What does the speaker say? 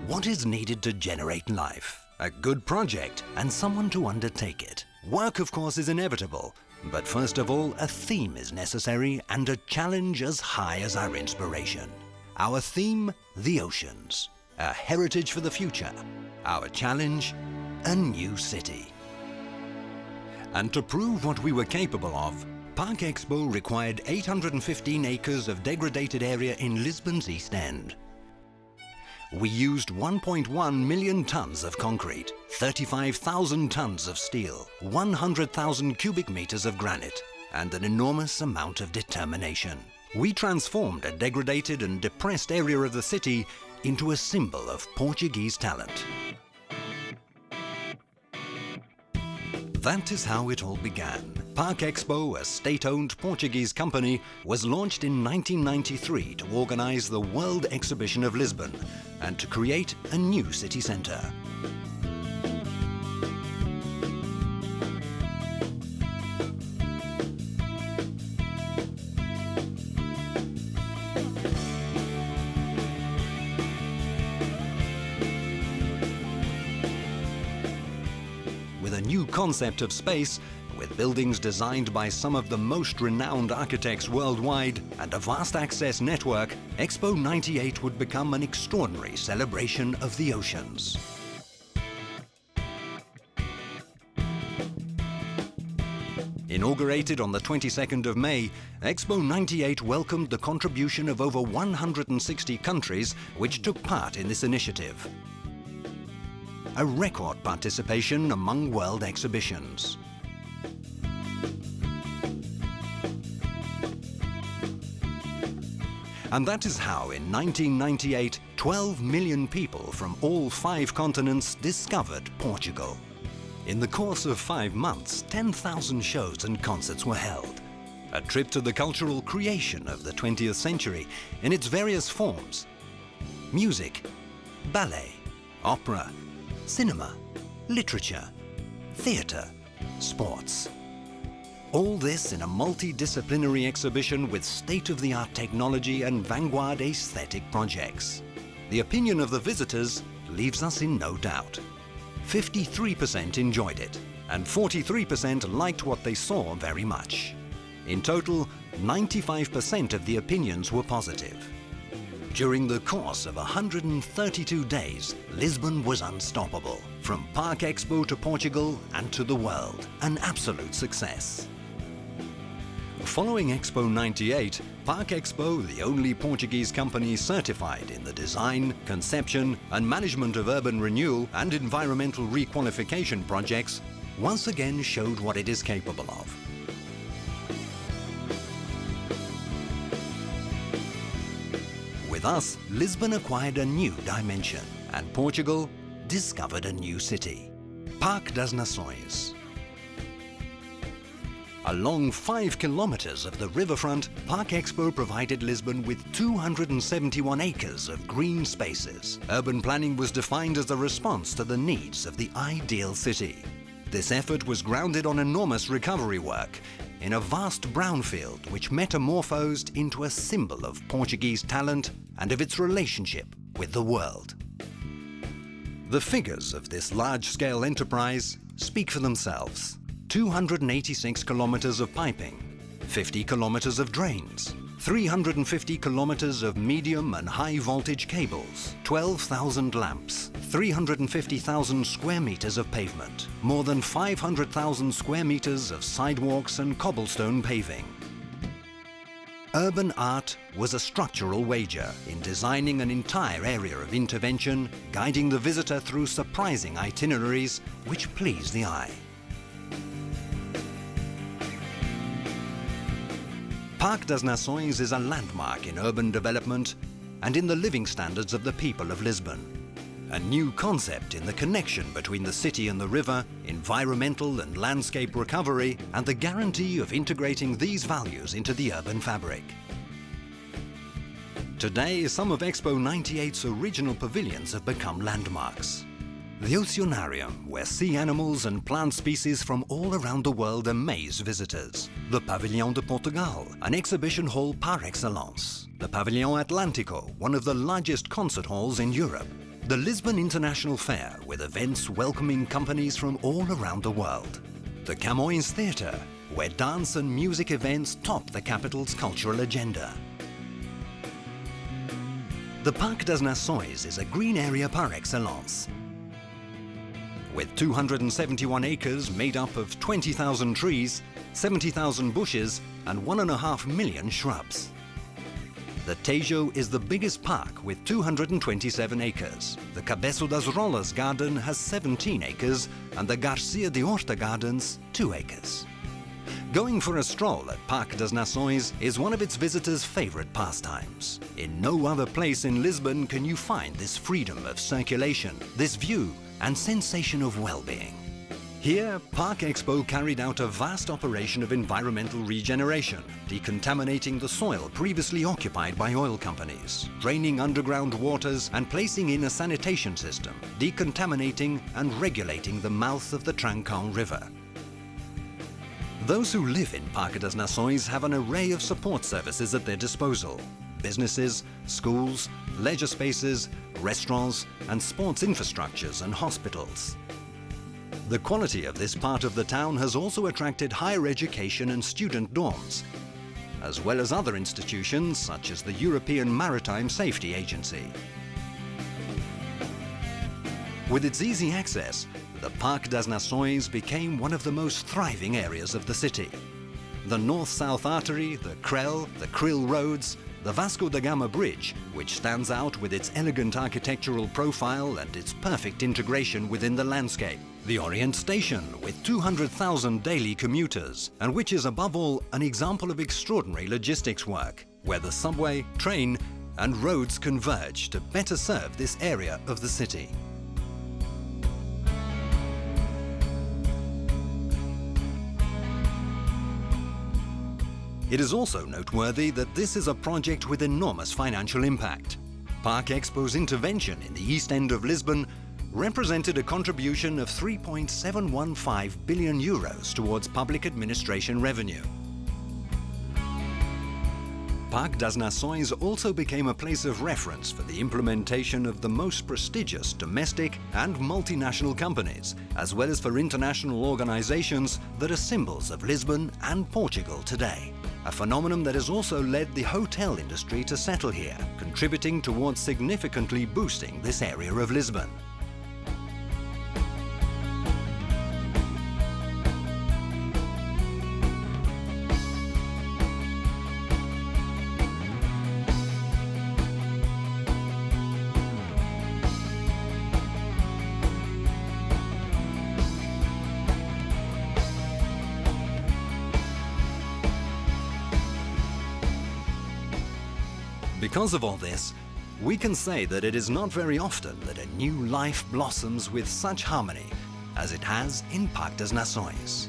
What is needed to generate life? A good project and someone to undertake it. Work, of course, is inevitable, but first of all, a theme is necessary and a challenge as high as our inspiration. Our theme, the oceans. A heritage for the future. Our challenge, a new city. And to prove what we were capable of, Parque EXPO required 815 acres of degraded area in Lisbon's East End. We used 1.1 million tons of concrete, 35,000 tons of steel, 100,000 cubic meters of granite, and an enormous amount of determination. We transformed a degraded and depressed area of the city into a symbol of Portuguese talent. That is how it all began. Parque EXPO, a state-owned Portuguese company, was launched in 1993 to organize the World Exhibition of Lisbon and to create a new city centre. With a new concept of space, with buildings designed by some of the most renowned architects worldwide and a vast access network, EXPO'98 would become an extraordinary celebration of the oceans. Inaugurated on the 22nd of May, EXPO'98 welcomed the contribution of over 160 countries which took part in this initiative. A record participation among world exhibitions. And that is how, in 1998, 12 million people from all 5 continents discovered Portugal. In the course of 5 months, 10,000 shows and concerts were held. A trip to the cultural creation of the 20th century in its various forms. Music, ballet, opera, cinema, literature, theatre, sports. All this in a multidisciplinary exhibition with state-of-the-art technology and vanguard aesthetic projects. The opinion of the visitors leaves us in no doubt. 53% enjoyed it, and 43% liked what they saw very much. In total, 95% of the opinions were positive. During the course of 132 days, Lisbon was unstoppable. From Parque EXPO to Portugal and to the world, an absolute success. Following EXPO'98, Parque EXPO, the only Portuguese company certified in the design, conception and management of urban renewal and environmental requalification projects, once again showed what it is capable of. With us, Lisbon acquired a new dimension and Portugal discovered a new city, Parque das Nações. Along 5 kilometers of the riverfront, Parque EXPO provided Lisbon with 271 acres of green spaces. Urban planning was defined as a response to the needs of the ideal city. This effort was grounded on enormous recovery work in a vast brownfield which metamorphosed into a symbol of Portuguese talent and of its relationship with the world. The figures of this large-scale enterprise speak for themselves. 286 kilometers of piping, 50 kilometers of drains, 350 kilometers of medium and high voltage cables, 12,000 lamps, 350,000 square meters of pavement, more than 500,000 square meters of sidewalks and cobblestone paving. Urban art was a structural wager in designing an entire area of intervention, guiding the visitor through surprising itineraries which please the eye. Parque das Nações is a landmark in urban development and in the living standards of the people of Lisbon. A new concept in the connection between the city and the river, environmental and landscape recovery, and the guarantee of integrating these values into the urban fabric. Today, some of EXPO'98's original pavilions have become landmarks. The Oceanarium, where sea animals and plant species from all around the world amaze visitors. The Pavilion de Portugal, an exhibition hall par excellence. The Pavilion Atlântico, one of the largest concert halls in Europe. The Lisbon International Fair, with events welcoming companies from all around the world. The Camões Theatre, where dance and music events top the capital's cultural agenda. The Parque das Nações is a green area par excellence. With 271 acres made up of 20,000 trees, 70,000 bushes and 1.5 million shrubs. The Tejo is the biggest park with 227 acres. The Cabeço das Rolas garden has 17 acres and the Garcia de Horta gardens 2 acres. Going for a stroll at Parque das Nações is one of its visitors' favorite pastimes. In no other place in Lisbon can you find this freedom of circulation, this view and sensation of well-being. Here, Parque Expo carried out a vast operation of environmental regeneration, decontaminating the soil previously occupied by oil companies, draining underground waters and placing in a sanitation system, decontaminating and regulating the mouth of the Trancão River. Those who live in Parque das Nações have an array of support services at their disposal. Businesses, schools, leisure spaces, restaurants and sports infrastructures and hospitals. The quality of this part of the town has also attracted higher education and student dorms, as well as other institutions such as the European Maritime Safety Agency. With its easy access, the Parque das Nações became one of the most thriving areas of the city. The north-south artery, the Krill roads, the Vasco da Gama Bridge, which stands out with its elegant architectural profile and its perfect integration within the landscape. The Orient Station, with 200,000 daily commuters, and which is above all an example of extraordinary logistics work, where the subway, train and roads converge to better serve this area of the city. It is also noteworthy that this is a project with enormous financial impact. Parque Expo's intervention in the east end of Lisbon represented a contribution of 3.715 billion euros towards public administration revenue. Parque das Nações also became a place of reference for the implementation of the most prestigious domestic and multinational companies, as well as for international organizations that are symbols of Lisbon and Portugal today. A phenomenon that has also led the hotel industry to settle here, contributing towards significantly boosting this area of Lisbon. Because of all this, we can say that it is not very often that a new life blossoms with such harmony as it has in Parque das Nações.